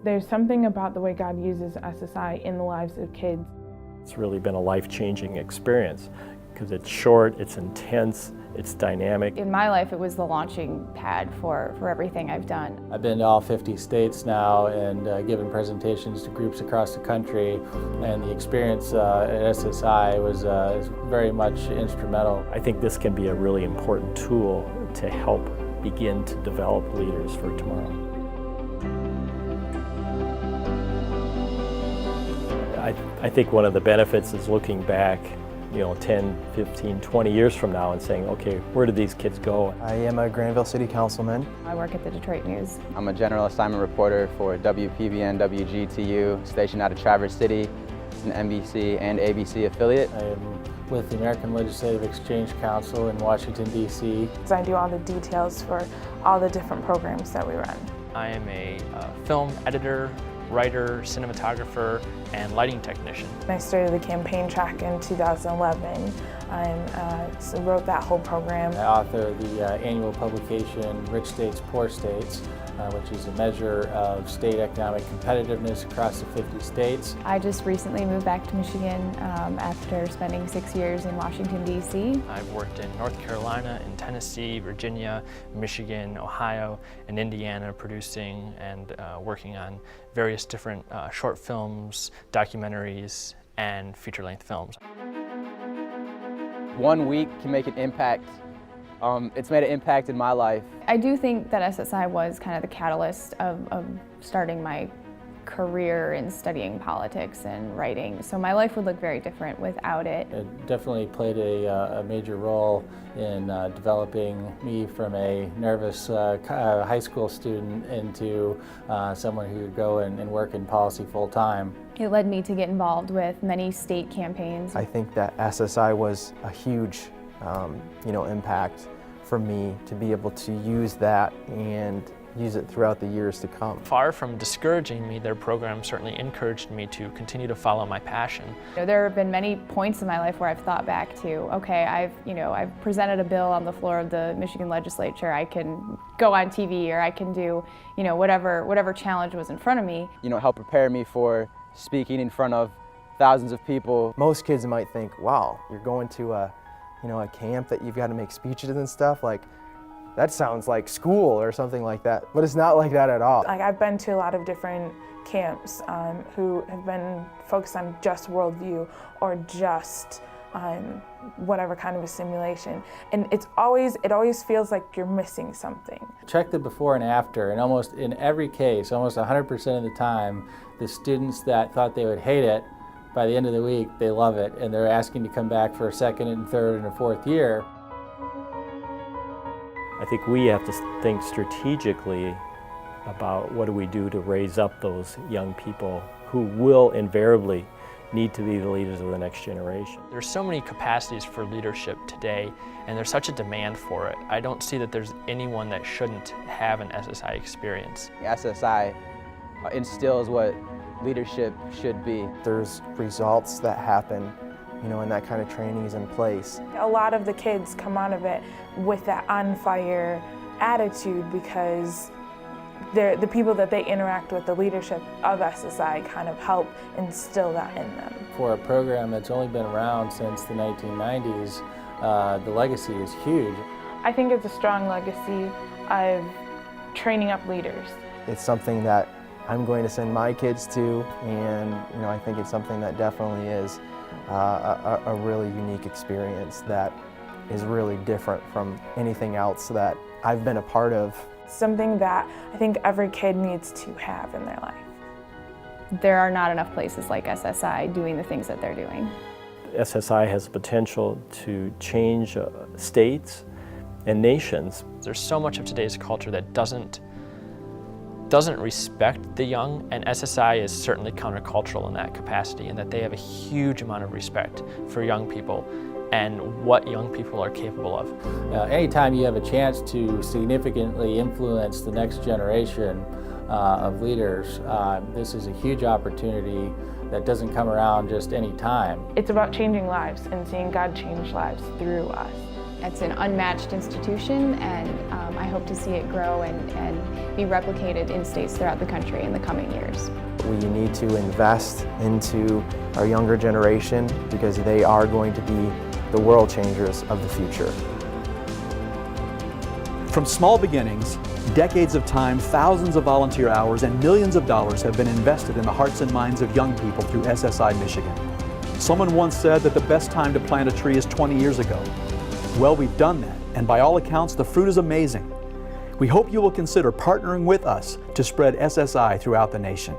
There's something about the way God uses SSI in the lives of kids. It's really been a life-changing experience because it's short, it's intense, it's dynamic. In my life, it was the launching pad for everything I've done. I've been to all 50 states now and given presentations to groups across the country, and the experience at SSI was very much instrumental. I think this can be a really important tool to help begin to develop leaders for tomorrow. I think one of the benefits is looking back 10, 15, 20 years from now and saying, okay, where did these kids go? I am a Granville City Councilman. I work at the Detroit News. I'm a general assignment reporter for WPBN WGTU, stationed out of Traverse City. It's an NBC and ABC affiliate. I am with the American Legislative Exchange Council in Washington, D.C. I do all the details for all the different programs that we run. I am a film editor, writer, cinematographer, and lighting technician. I started the campaign track in 2011. I wrote that whole program. I author the annual publication Rich States, Poor States, which is a measure of state economic competitiveness across the 50 states. I just recently moved back to Michigan after spending 6 years in Washington, D.C. I've worked in North Carolina, in Tennessee, Virginia, Michigan, Ohio, and Indiana, producing and working on various different short films, documentaries, and feature-length films. 1 week can make an impact. It's made an impact in my life. I do think that SSI was kind of the catalyst of starting my career in studying politics and writing, so my life would look very different without it. It definitely played a major role in developing me from a nervous high school student into someone who would go and work in policy full-time. It led me to get involved with many state campaigns. I think that SSI was a huge impact for me to be able to use that and use it throughout the years to come. Far from discouraging me, their program certainly encouraged me to continue to follow my passion. There have been many points in my life where I've thought back to, okay, I've presented a bill on the floor of the Michigan legislature. I can go on TV, or I can do, whatever challenge was in front of me. Help prepare me for speaking in front of thousands of people. Most kids might think, wow, you're going to a camp that you've got to make speeches and stuff. Like, that sounds like school or something like that, but it's not like that at all. I've been to a lot of different camps who have been focused on just worldview or just whatever kind of a simulation, and it always feels like you're missing something. Check the before and after, and almost in every case, almost 100% of the time, the students that thought they would hate it, by the end of the week, they love it, and they're asking to come back for a second and third and a fourth year. I think we have to think strategically about what do we do to raise up those young people who will invariably need to be the leaders of the next generation. There's so many capacities for leadership today, and there's such a demand for it. I don't see that there's anyone that shouldn't have an SSI experience. SSI instills what leadership should be. There's results that happen, and that kind of training is in place. A lot of the kids come out of it with that on fire attitude because the people that they interact with, the leadership of SSI, kind of help instill that in them. For a program that's only been around since the 1990s, the legacy is huge. I think it's a strong legacy of training up leaders. It's something that I'm going to send my kids to, and I think it's something that definitely is a really unique experience that is really different from anything else that I've been a part of. Something that I think every kid needs to have in their life. There are not enough places like SSI doing the things that they're doing. SSI has the potential to change states and nations. There's so much of today's culture that doesn't respect the young, and SSI is certainly countercultural in that capacity, in that they have a huge amount of respect for young people and what young people are capable of. Anytime you have a chance to significantly influence the next generation of leaders, this is a huge opportunity that doesn't come around just any time. It's about changing lives and seeing God change lives through us. It's an unmatched institution, and I hope to see it grow and be replicated in states throughout the country in the coming years. We need to invest into our younger generation because they are going to be the world changers of the future. From small beginnings, decades of time, thousands of volunteer hours, and millions of dollars have been invested in the hearts and minds of young people through SSI Michigan. Someone once said that the best time to plant a tree is 20 years ago. Well, we've done that, and by all accounts, the fruit is amazing. We hope you will consider partnering with us to spread SSI throughout the nation.